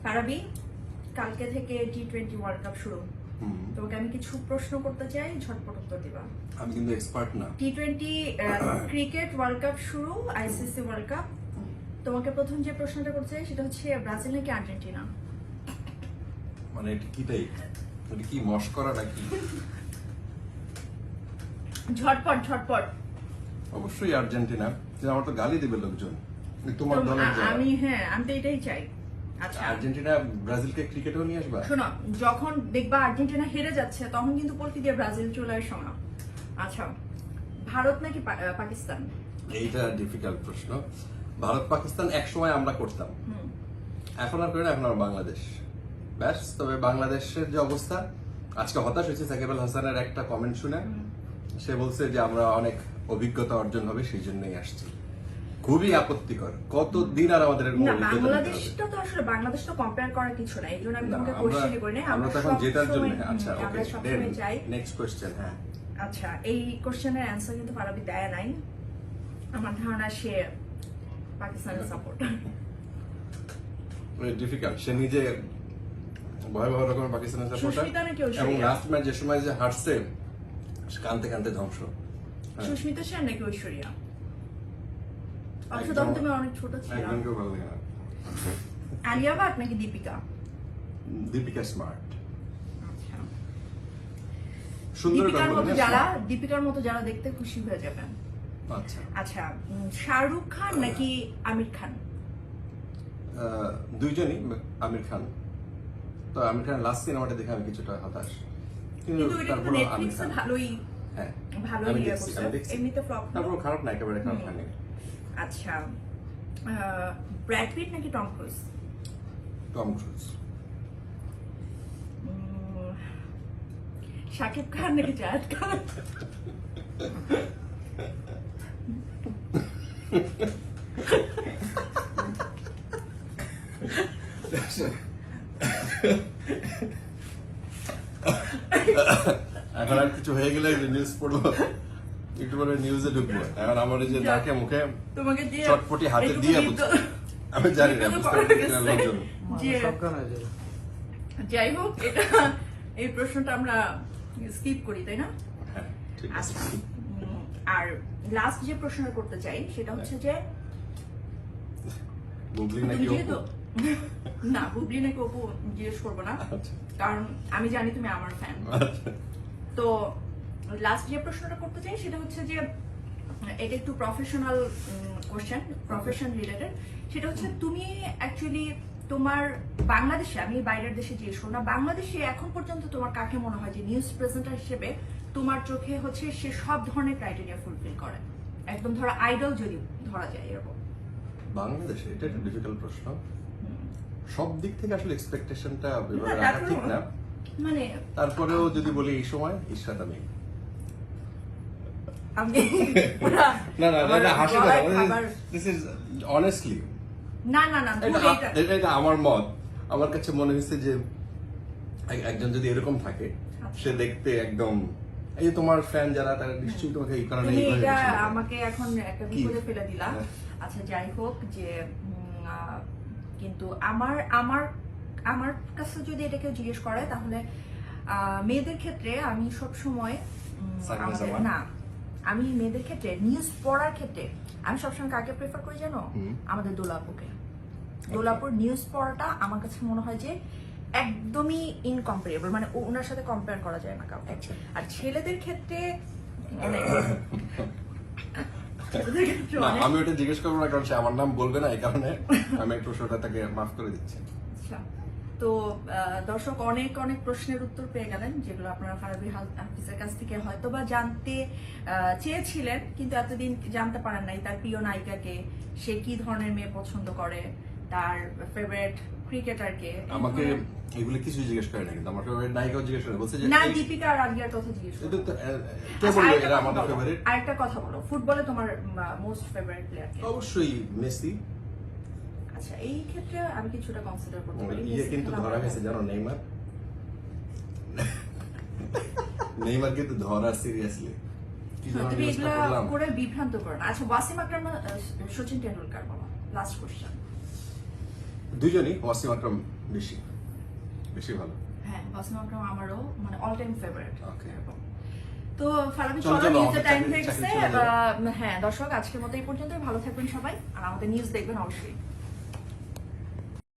ফারাবি, কালকে থেকে T20 world cup শুরু। তোমাকে আমি কিছু প্রশ্ন করতে চাই, ঝটপট উত্তর দিবা। আমি কিন্তু এক্সপার্ট না। টি20 ক্রিকেট ওয়ার্ল্ড কাপ শুরু, আইসিসি ওয়ার্ল্ড কাপ। তোমাকে প্রথম যে প্রশ্নটা করতে চাই সেটা হচ্ছে ব্রাজিল নাকি আর্জেন্টিনা? মানে এটা কিটাই, এটা কি মস্করা নাকি? ঝটপট ঝটপট। অবশ্যই আর্জেন্টিনা। কিন্তু আমার তো গালি দিবে লোকজন। তোমার দলের যারা। আমি তো এটাই চাই। আচ্ছা, আর্জেন্টিনা ব্রাজিলকে ক্রিকেটেও নিয়ে আসবা? শোনো, যখন দেখবা আর্জেন্টিনা হেরে যাচ্ছে তখন কিন্তু পলটি দিয়ে ব্রাজিল চলে আসো না। আচ্ছা, ভারত নাকি পাকিস্তান? এইটা ডিফিকাল্ট প্রশ্ন। ভারত পাকিস্তান একসময় আমরা করতাম, এখন আর করি না, এখন আর বাংলাদেশ। ব্যাস। তবে বাংলাদেশের যে অবস্থা, আজকে হতাশ হয়েছে সাকিব আল হাসানের একটা কমেন্ট শুনে। সে বলছে যে আমরা অনেক অভিজ্ঞতা অর্জন হবে, সেই জন্যই আসছি। খুবই আপত্তিকর। কতদিন আর আমাদের এরকম না, অভিজ্ঞতা নিতে হবে? বাংলাদেশটা তো আসলে বাংলাদেশ তো কম্পেয়ার করার কিছু না, এই জন্য আমি তোমাকে কোশ্চেনই করি না। আমরা তো এখন জেতার জন্য। আচ্ছা, আমরা ওকে, সবসময় চাই। Next question. হ্যাঁ, আচ্ছা, এই কোশ্চেনের অ্যান্সার কিন্তু ফারাবি দেয় নাই। আমার ধারণা সে পাকিস্তানের সাপোর্টার। ডিফিকাল্ট। সে নিজে ভয়াবহ রকমের পাকিস্তানের সাপোর্টার, সুস্মিতা নাকি ঐশ্বরিয়া? এবং লাস্ট ম্যাচ যে সময় যে হারছে, কানতে কানতে ধ্বংস। হ্যাঁ। সুস্মিতা সেন নাকি ঐশ্বরিয়া? অবশ্য তখন তুমি অনেক ছোট ছিল। একজনকেও ভালো লাগে না। আলিয়া ভাট নাকি দীপিকা? দীপিকা স্মার্ট, আচ্ছা, সুন্দর দীপিকার মতো যারা দেখতে খুশি হয়ে যাবেন। আচ্ছা, আচ্ছা, শাহরুখ খান নাকি আমির খান? দুইজনই। আমির খান, তো আমির খান লাস্ট সিনেমাটা দেখে আমি কিছুটা হতাশ, কিন্তু এটা কিন্তু তারপর আমির নেটফ্লিক্সে খান। ভালোই হ্যাঁ, ভালোই আমি ইয়ে দেখছি, করছে। আমি দেখছি। এমনিতে ফ্লপ না। তারপর খারাপ না, একেবারে খারাপ হয়নি। আচ্ছা, ব্র্যাড পিট নাকি Tom Cruise? Tom Cruise. Shakib Khan নাকি জায়েদ খান? এখন আর কিছু হয়ে গেলে নিউজ পড়বো, একটু পরে নিউজে ঢুকবো। এখন আমার এই যে নাকে মুখে তোমাকে যে চটপটি হাতে একটু দিয়ে বিব্রত- আমি জানি না, বুঝতে পারছি না লোকজন। যে- যাই হোক, এটা এই প্রশ্নটা আমরা স্কিপ করি, তাই না? হ্যাঁ, ঠিক আছে। আচ্ছা, আর লাস্ট যে প্রশ্নটা করতে চাই সেটা হচ্ছে যে বুবলি তুমি নাকি যেহেতু অপু? না, বুবলি নাকি অপু জিজ্ঞেস করবো না, আচ্ছা, কারণ আমি জানি তুমি আমার ফ্যান। আচ্ছা। তো লাস্ট যে প্রশ্নটা করতে চাই সেটা হচ্ছে যে এটা একটু প্রফেশনাল কোশ্চেন, প্রফেশন রিলেটেড। সেটা হচ্ছে তুমি অ্যাকচুয়ালি তোমার বাংলাদেশে, আমি বাইরের দেশে জিজ্ঞেস করবো না, বাংলাদেশে এখন পর্যন্ত তোমার কাকে মনে হয় যে নিউজ প্রেজেন্টার হিসেবে তোমার চোখে হচ্ছে সে সব ধরনের ক্রাইটেরিয়া ফুলফিল করে, একদম ধরো আইডল যদি ধরা যায় এরকম? বাংলাদেশে এটা একটা ডিফিকাল্ট প্রশ্ন। সব দিক থেকে আসলে এক্সপেকটেশনটা না, রাখা ঠিক না। মানে তারপরেও যদি বলি এই সময় ইরশাদ আমিন। আমি না, হাসি না, খাবার- দিস ইজ অনেস্টলি, না না না, ভুল এটা। এটা আমার মত। আমার কাছে মনে হয়েছে যে একজন যদি এরকম থাকে, সে দেখতে একদম, এই যে তোমার ফ্যান যারা, তারা নিশ্চয়ই তোমাকে এই কারণে তুমি এইভাবে এটা পছন্দ করে। আমাকে এখন একটা কি? বিপদে ফেলে দিলা। হ্যাঁ। আচ্ছা, যাই হোক, যে কিন্তু আমার আমার আমার কাছে যদি এটা কেউ জিজ্ঞেস করে তাহলে মেয়েদের ক্ষেত্রে আমি সব সময় সাইমা জামান? না, আমি মেয়েদের ক্ষেত্রে নিউজ পড়ার ক্ষেত্রে আমি সবসময় কাকে প্রেফার করি জানো? আমাদের দোলাপুকে। দোলাপুর নিউজ পড়াটা আমার কাছে মনে হয় যে একদমই ইনকম্পারেবল, মানে ওনার সাথে কম্পেয়ার করা যায় না কাউকে। আচ্ছা। আর ছেলেদের ক্ষেত্রে না, আমি ওটা জিজ্ঞেস করবো না, কারণ সে আমার নাম বলবে না, এই কারণে আমি একটু প্রশ্নটা তাকে মাফ করে দিচ্ছি। আচ্ছা, তো দর্শক অনেক অনেক প্রশ্নের উত্তর পেয়ে গেলেন, যেগুলো আপনারা ফারাবি হাফিজের কাছ থেকে হয়তো বা জানতে চেয়েছিলেন, কিন্তু এতদিন জানতে পারেন নাই তার প্রিয় নায়িকাকে, সে কি ধরনের মেয়ে পছন্দ করে, তার ফেভারিট ক্রিকেটারকে। আমাকে এগুলো কিছু জিজ্ঞেস করে না, কিন্তু আমার ফেভারিট নায়িকাও জিজ্ঞেস করে, বলছে যে না, দীপিকা আর আলিয়ার কথা জিজ্ঞেস করো। এটা তো কে বললো এরা আমাদের ফেভারিট? আরেকটা কথা বলো, ফুটবলে তোমার মোস্ট ফেভারিট প্লেয়ার কে? অবশ্যই মেসি। আচ্ছা, এই ক্ষেত্রে আমি কিছুটা কনসিডার করতে পারি। ইয়ে কিন্তু ধরা গেছে জানো, নেইমার। নেইমার কিন্তু ধরা সিরিয়াসলি। কি তুমি ধরনের এগুলা করলাম? করে বিভ্রান্ত করো না। আচ্ছা, ওয়াসিম আকরাম না সচিন টেন্ডুলকার, বলো লাস্ট কোশ্চেন। দুজনই ওয়াসিম আকরাম বেশি বেশি ভালো। হ্যাঁ, ওয়াসিম আকরাম আমারও মানে অল টাইম ফেভারিট। Okay. তো ফারাবি চলো, চলো, নিউজের আমাদের টাইম চাকরি- হয়ে চাকরি গেছে। চলে যাবে। হ্যাঁ দর্শক, আজকের মতো এই পর্যন্তই। ভালো থাকবেন সবাই, আর আমাদের নিউজ দেখবেন অবশ্যই।